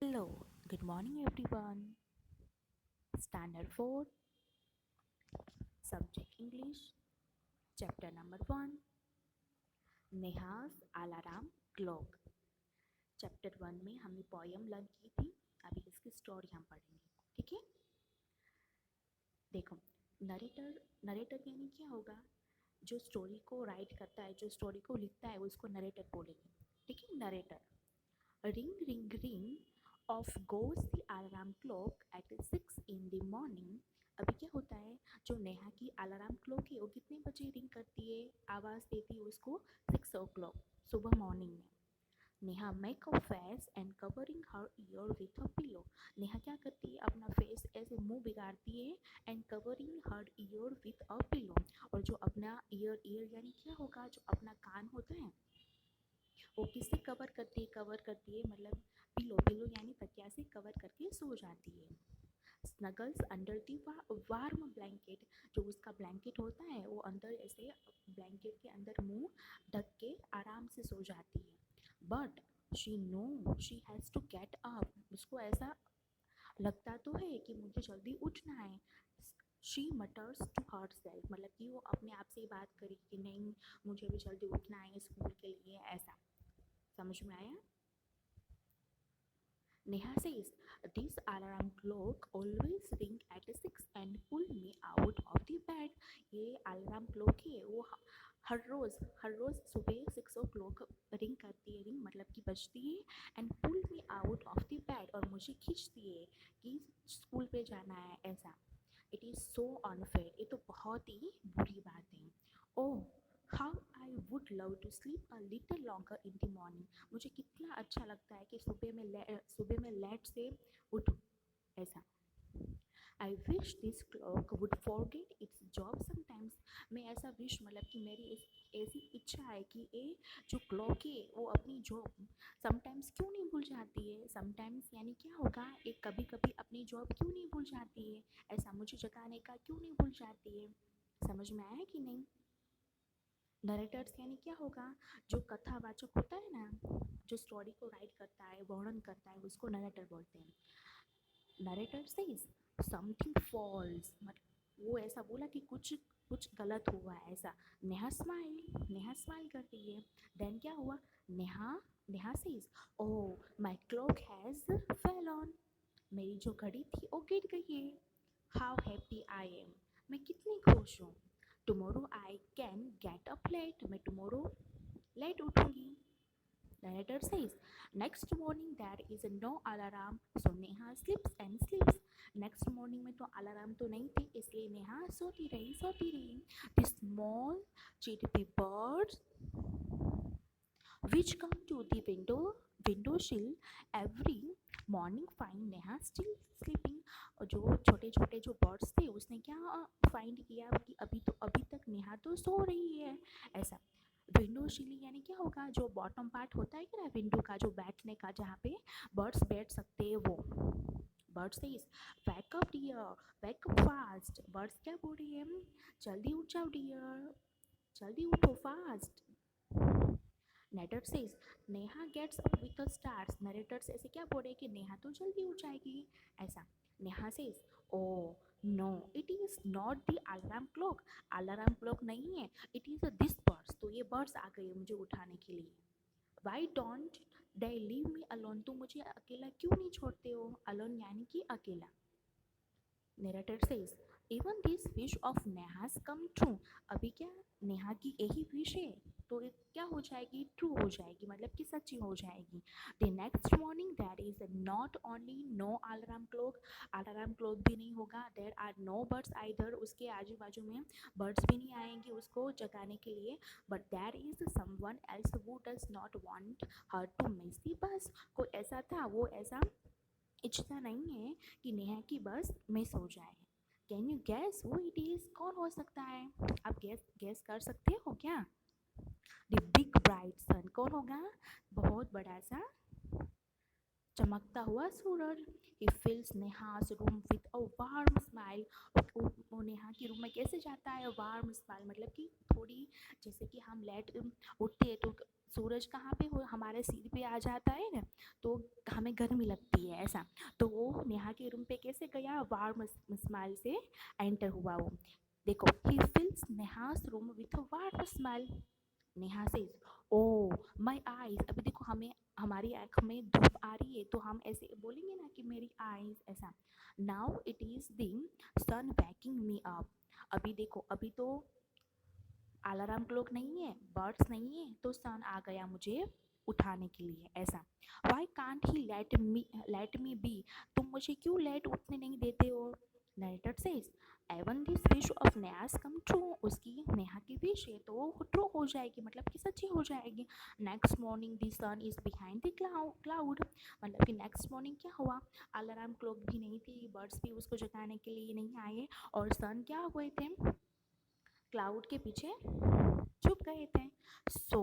Hello, good morning everyone. Standard 4, Subject English, Chapter number 1, Neha's Alarm Clock. Chapter 1 में हमने poem learn की थी, अभी इसकी स्टोरी हम पढ़ेंगे, ठीक है। देखो, नरेटर नरेटर यानी क्या होगा, जो स्टोरी को राइट करता है, जो स्टोरी को लिखता है उसको नरेटर बोलेंगे, ठीक है। Narrator. Ring ring ring off goes the alarm clock at 6 in the morning। अभी क्या होता है, जो नेहा की अलार्म क्लॉक है वो कितने बजे रिंग करती है, आवाज़ देती है उसको 6 o'clock, सुबह मॉर्निंग में। Neha make a face and covering her year with a pillow. Neha क्या करती है, अपना फेस ऐसे मुंह बिगाड़ती है and covering her year with a pillow. और जो अपना ईयर ईयर यानी क्या होगा, जो अपना कान होता है वो किससे कवर करती है मतलब पिलो, पिलो यानी तकिया से कवर करके सो जाती है। Snuggles under the warm blanket, जो उसका ब्लैंकेट होता है वो अंदर ऐसे ब्लैंकेट के अंदर मुंह ढक के आराम से सो जाती है। But she know she has to get up, उसको ऐसा लगता तो है कि मुझे जल्दी उठना है। शी मटर्स टू हर सेल्फ, मतलब कि वो अपने आप से ही बात करी कि नहीं मुझे भी जल्दी उठना है स्कूल के लिए, ऐसा। समझ में आया। Neha says, this alarm clock always ring at 6 and pull me out of the bed। ये अलार्म क्लॉक है वो हर रोज़ सुबह 6 o'clock रिंग करती है, रिंग मतलब कि बजती है, and pull me out of the bed, और मुझे खींचती है कि स्कूल पे जाना है, ऐसा। इट इज़ सो अनफेयर, ये तो बहुत ही बुरी बात है। Oh, how I would love to sleep a little longer in the morning. मुझे कितना अच्छा लगता है कि सुबह में लेट से उठूँ, ऐसा। I wish this clock would forget it's job sometimes. मैं ऐसा विश मतलब कि मेरी ऐसी इच्छा है कि ये जो क्लॉक है वो अपनी जॉब समटाइम्स क्यों नहीं भूल जाती है। समटाइम्स यानी क्या होगा, एक कभी कभी अपनी जॉब क्यों नहीं भूल जाती है, ऐसा मुझे जगाने का क्यों नहीं भूल जाती है। समझ में आया कि नहीं। नरेटर्स यानी क्या होगा, जो कथावाचक होता है ना, जो स्टोरी को राइट करता है, वर्णन करता है, उसको नरेटर बोलते हैं। नरेटर सेज समथिंग फॉल्स, मतलब वो ऐसा बोला कि कुछ कुछ गलत हुआ है, ऐसा। नेहा स्माइल कर रही है। देन क्या हुआ, Neha Neha says, oh my clock has fell on, मेरी जो घड़ी थी वो गिर गई है। हाउ हैप्पी आई एम, मैं कितनी खुश हूँ। Tomorrow I can get up late, मैं टुमारो लेट उठूँगी। Narrator says, next morning there is no alarm, so Neha sleeps and sleeps। Next morning में तो अलार्म तो नहीं थी, इसलिए नेहा सोती रही। The small chirpy birds which come to the window sill every morning find Neha still sleeping। और जो छोटे छोटे जो बर्ड्स थे उसने क्या फाइंड किया कि अभी तक नेहा तो सो रही है, ऐसा। विंडो सिली यानी क्या होगा, जो बॉटम पार्ट होता है कि ना विंडो का, जो बैठने का, जहाँ पे बर्ड्स बैठ सकते हैं वो। Bird says, wake up dear, wake up fast. Birds क्या बोल रही है, जल्दी उठ जाओ डियर, जल्दी उठो fast. Narrator says, Neha gets up with the stars. Narrators ऐसे क्या बोल रहे कि नेहा तो जल्दी उठ जाएगी, ऐसा। Neha says, oh no it is not the alarm clock, alarm clock नहीं है, इट इज़ दिस बर्ड्स, तो ये बर्ड्स आ गए मुझे उठाने के लिए। Why don't they leave me alone, तुम मुझे अकेला क्यों नहीं छोड़ते हो, अलोन यानी कि अकेला। Narrator says, even this wish of नेहा's come true। अभी क्या नेहा की यही विश है तो ये क्या हो जाएगी, ट्रू हो जाएगी, मतलब कि सच्ची हो जाएगी। The next morning there is not only no alarm clock भी नहीं होगा, there are no birds either, उसके आजू बाजू में बर्ड्स भी नहीं आएंगे उसको जगाने के लिए। But there is someone else who does not want her to miss the bus. कोई ऐसा था, वो ऐसा इच्छा नहीं है कि नेहा की बस मिस हो जाए। Can you gas who it is, कौन हो सकता है, आप गैस गैस कर सकते हो क्या। द बिग ब्राइट सन, कौन होगा, बहुत बड़ा सा चमकता हुआ सूरज। He fills Neha's room with a warm smile. वो नेहा के रूम में कैसे जाता है? वार्म स्माइल मतलब कि थोड़ी, जैसे कि हम लेट उठते हैं तो सूरज कहाँ पे हो, हमारे सिर पे आ जाता है ना, तो हमें गर्मी लगती है ऐसा। तो वो नेहा के रूम पे कैसे गया? वार्म स्माइल से एंटर हुआ वो। देखो, he fills Neha's room with a warm smile. Neha से, ओ माई आईज। अभी देखो, हमें हमारी आँख में धूप आ रही है तो हम ऐसे बोलेंगे ना कि मेरी आईज, ऐसा। Now it is the sun waking me up. अभी देखो, अभी तो अलार्म क्लॉक नहीं है, बर्ड्स नहीं है, तो सन आ गया मुझे उठाने के लिए, ऐसा। Why can't he let me be. तुम मुझे क्यों लेट उठने नहीं देते हो? Narrator says, even this wish of Neha's come true. उसकी, नेहा की विश है तो वो ट्रू हो जाएगी, मतलब कि सच्ची हो जाएगी। Next morning the sun is behind the cloud. मतलब कि नेक्स्ट मॉर्निंग क्या हुआ? अलार्म क्लॉक भी नहीं थी, बर्ड्स भी उसको जगाने के लिए नहीं आए, और सन क्या हुए थे? क्लाउड के पीछे छुप गए थे। सो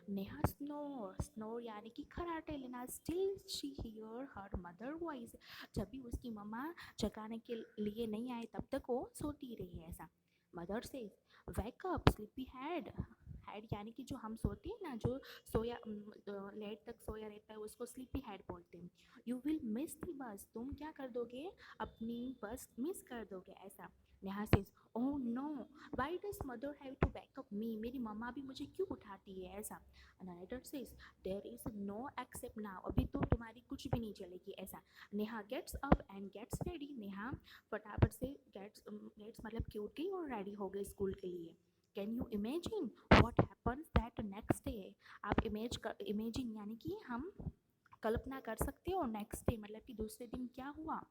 नेहा स्नोर यानी कि खराटे लेना। Still she here her mother voice. जब भी उसकी मम्मा जगाने के लिए नहीं आए तब तक वो सोती रही, ऐसा। मदर से, wake up sleepy head. Head यानी कि जो हम सोते हैं ना, जो सोया लेट तक सोया रहता है, उसको स्लीपी हेड बोलते हैं। यू विल मिस दी बस। तुम क्या कर दोगे? अपनी बस मिस कर दोगे, ऐसा। नेहा से, oh no, why does mother have to wake up me. मेरी मम्मा भी मुझे क्यों उठाती है, ऐसा। Narrator says, there is no excuse now. अभी तो तुम्हारी कुछ भी नहीं चलेगी, ऐसा। Neha gets up and gets ready. Neha फटाफट से गेट्स मतलब कि उठ गई और रेडी हो गई स्कूल के लिए। Can you imagine what happens that next day. आप इमेजिन यानी कि हम कल्पना कर सकते हो, नेक्स्ट डे मतलब कि दूसरे दिन क्या हुआ?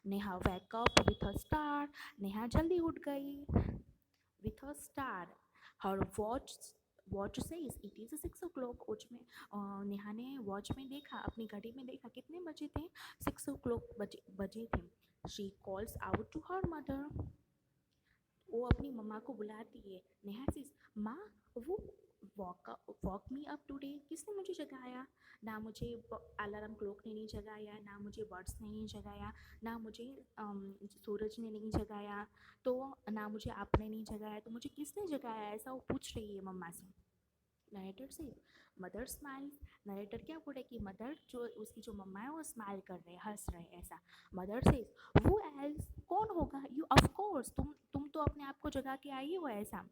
Neha wake up with a star. Neha जल्दी उठ गई with a star. Her watch says it is 6 o'clock। Watch में नेहा ने वॉच में देखा, अपनी घड़ी में देखा, कितने बजे थे? 6 o'clock बजे थे। She calls out to her mother. वो अपनी मम्मा को बुलाती है। नेहा सेज, माँ, वो वॉक मी अप टुडे। किसने मुझे जगाया? ना मुझे अलार्म क्लॉक ने नहीं जगाया, ना मुझे बर्ड्स ने नहीं जगाया, ना मुझे सूरज ने नहीं जगाया, तो ना मुझे आपने नहीं जगाया, तो मुझे किसने जगाया? ऐसा वो पूछ रही है मम्मा से। नरेटर से, मदर स्माइल। नरेटर क्या बोले कि मदर, जो उसकी जो मम्मा है वो स्माइल कर रहे हैं, हंस रहे हैं, ऐसा। मदर से, वो एल्स, कौन होगा? यू ऑफ कोर्स, तुम तो अपने आप को जगा के आई हो, ऐसा।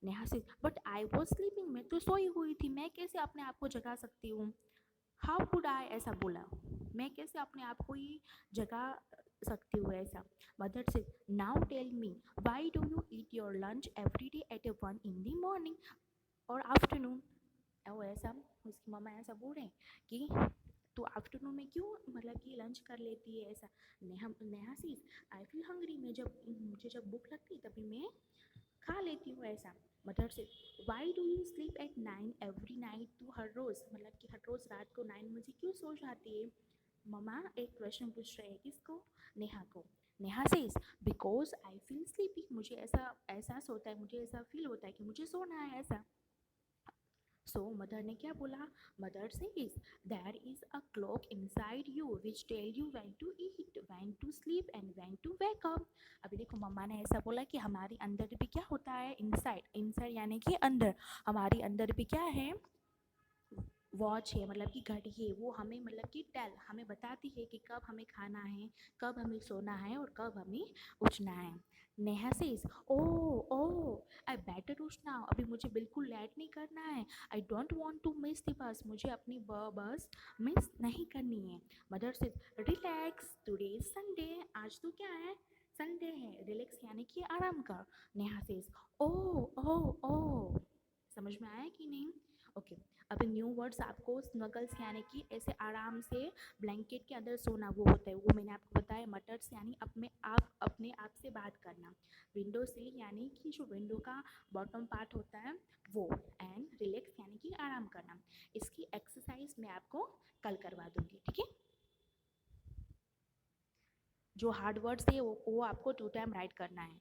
नेहा से, बट आई वॉज स्लीपिंग। मैं तो सोई हुई थी, मैं कैसे अपने आप को जगा सकती हूँ? हाउ कुड आई, ऐसा बोला। मैं कैसे अपने आप को ही जगा सकती हूँ, ऐसा। मदर से, now tell me, why do you eat your lunch every day at 1 in the morning और आफ्टरनून? और ऐसा उसकी मम्मा ऐसा बोल रहे हैं कि तो आफ्टरनून में क्यों मतलब कि लंच कर लेती है, ऐसा। Neha says, I feel hungry. मैं जब मुझे जब भूख लगती है तभी मैं खा लेती हूँ, ऐसा। मदर से, Y do you sleep at 9 every night. तो हर रोज़ मतलब कि हर रोज़ रात को 9 बजे क्यों सो जाती है? मम्मा एक क्वेश्चन पूछ रहे हैं, किसको? नेहा को। Neha says, because I feel sleepy. मुझे ऐसा एहसास होता है, मुझे ऐसा फील होता है कि मुझे सोना है, ऐसा। सो मदर ने क्या बोला? Mother says, there is a clock inside you which tell you when to eat, when to sleep and when to wake up. अभी देखो, मम्मा ने ऐसा बोला कि हमारी अंदर भी क्या होता है? इनसाइड। इनसाइड यानी कि अंदर। हमारी अंदर भी क्या है? वॉच है, मतलब कि घड़ी है। वो हमें मतलब कि हमें बताती है कि कब हमें खाना है, कब हमें सोना है और कब हमें उठना है। Neha says, oh oh, I better उठ नाउ। अभी मुझे बिल्कुल लेट नहीं करना है। I don't want to miss the bus. मुझे अपनी बस मिस नहीं करनी है। Mother says, relax, today is Sunday. आज तो क्या है? संडे है। रिलैक्स यानी कि आराम कर। नेहा सेज, ओ ओ ओ। समझ में आया कि नहीं? ओके। अभी न्यू वर्ड्स आपको, स्नगल्स यानी कि ऐसे आराम से ब्लैंकेट के अंदर सोना, वो होता है, वो मैंने आपको बताया। मटर्स यानी अपने आप से बात करना। विंडो सिल यानी कि जो विंडो का बॉटम पार्ट होता है वो। एंड रिलैक्स यानी कि आराम करना। इसकी एक्सरसाइज मैं आपको कल करवा दूंगी, ठीक है? जो हार्ड वर्ड्स है वो आपको 2 टाइम राइट करना है।